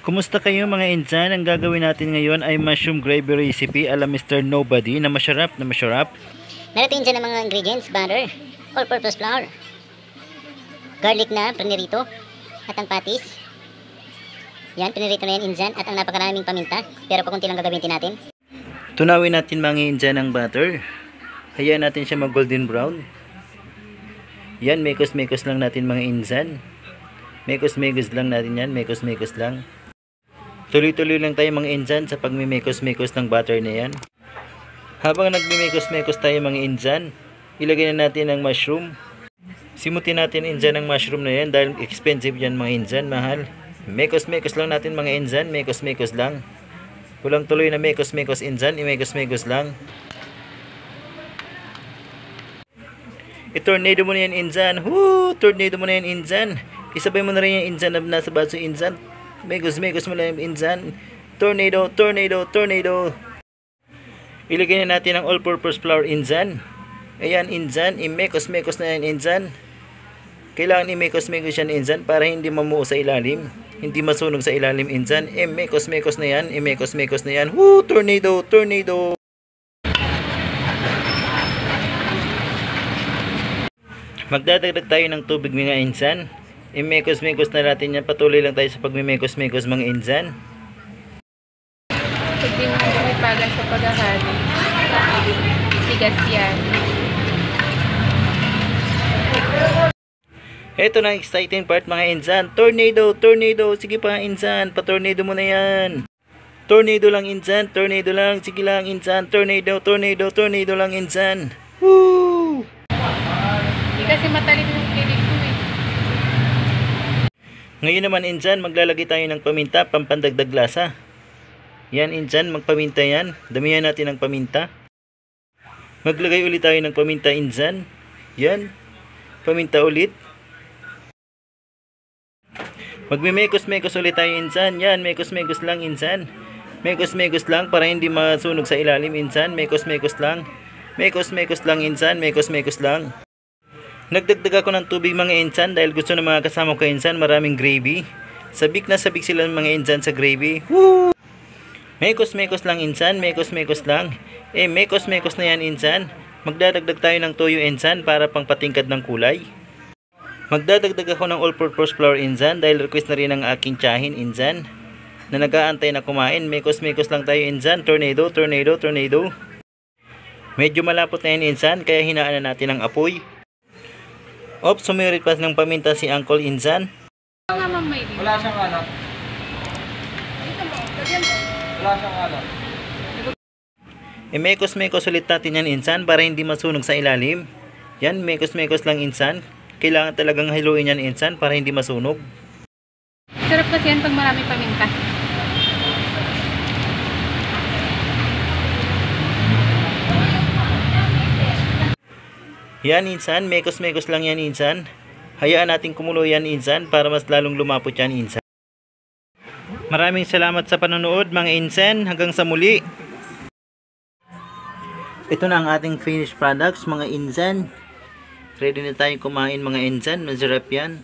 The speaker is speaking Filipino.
Kumusta kayo mga insan? Ang gagawin natin ngayon ay mushroom gravy recipe ala Mr. Nobody na masarap na masarap. Narating dyan ang mga ingredients: butter, all-purpose flour, garlic na pinirito, at ang patis. Yan, pinirito na yan insan, at ang napakaraming paminta, pero pakunti lang gagawin natin. Tunawin natin mga insan ang butter. Hayaan natin siya mag golden brown. Yan, mekos-mekos lang natin mga insan. Mekos-mekos lang natin yan, mekos-mekos lang. Tuloy-tuloy lang tayo mga insan sa pagmimekos-mekos ng butter na yan. Habang nagmimekos-mekos tayo mga insan, ilagay na natin ang mushroom. Simutin natin insan ang mushroom na yan dahil expensive yan mga insan, mahal. Mekos-mekos lang natin mga insan, mekos-mekos lang. Walang tuloy na mekos-mekos insan, imekos-mekos lang. I-tornado mo na yan insan. Woo! Tornado mo na yan insan. Isabay mo na rin yung insan na nasa baso insan. Mekos-mekos mo na yung insan. Tornado, tornado, tornado. Ilagay na natin ang all-purpose flour insan. Ayan insan, imekos-mekos na yan insan. Kailangan imekos-mekos yan insan para hindi mamuo sa ilalim. Hindi masunog sa ilalim insan. Imekos-mekos na yan, imekos-mekos na yan. Woo! Tornado, tornado. Magdadagdag tayo ng tubig mga insan. Imekos-mekos na natin yan. Patuloy lang tayo sa pagmimekos-mekos mga insan. Hindi mo ipagan sa paghahalo. Sigas yan. Ito na exciting part mga insan. Tornado, tornado. Sige pa insan, patornado mo na yan. Tornado lang insan, tornado lang. Sige lang insan, tornado, tornado, tornado lang insan. Woo! Hindi kasi matalim yung kilig ko eh. Ngayon naman insan, maglalagay tayo ng paminta, pampandagdag lasa. Yan insan, magpaminta yan. Damihan natin ng paminta. Maglagay ulit tayo ng paminta insan. Yan. Paminta ulit. Magmimekos-mekos ulit tayo insan. Yan, mekos-mekos lang insan. Mekos-mekos lang para hindi masunog sa ilalim insan. Mekos-mekos lang. Mekos-mekos lang insan. Mekos-mekos lang. Nagdagdag ako ng tubig mga insan dahil gusto ng mga kasama ko insan maraming gravy. Sabik na sabik sila mga insan sa gravy. Woo! Mekos-mekos lang insan, mekos-mekos lang. Mekos-mekos na yan insan. Magdadagdag tayo ng toyo insan para pang patingkad ng kulay. Magdadagdag ako ng all-purpose flour insan dahil request na rin ng aking tiyahin insan na nag-aantay na kumain. Mekos-mekos lang tayo insan. Tornado, tornado, tornado. Medyo malapot na yan insan kaya hinaan na natin ang apoy. Ops, sumirit pa ng paminta si Uncle insan. Wala siyang alam. Wala siyang alam. Mekos-mekos ulit natin yan insan para hindi masunog sa ilalim. Yan, mekos-mekos lang insan. Kailangan talagang haluin yan insan para hindi masunog. Sarap kasi yan pag marami paminta. Yan insan, mekos-mekos lang yan insan. Hayaan natin kumulo yan insan para mas lalong lumapot yan insan. Maraming salamat sa panonood mga insan. Hanggang sa muli. Ito na ang ating finished products mga insan. Ready na tayong kumain mga insan. Masarap yan.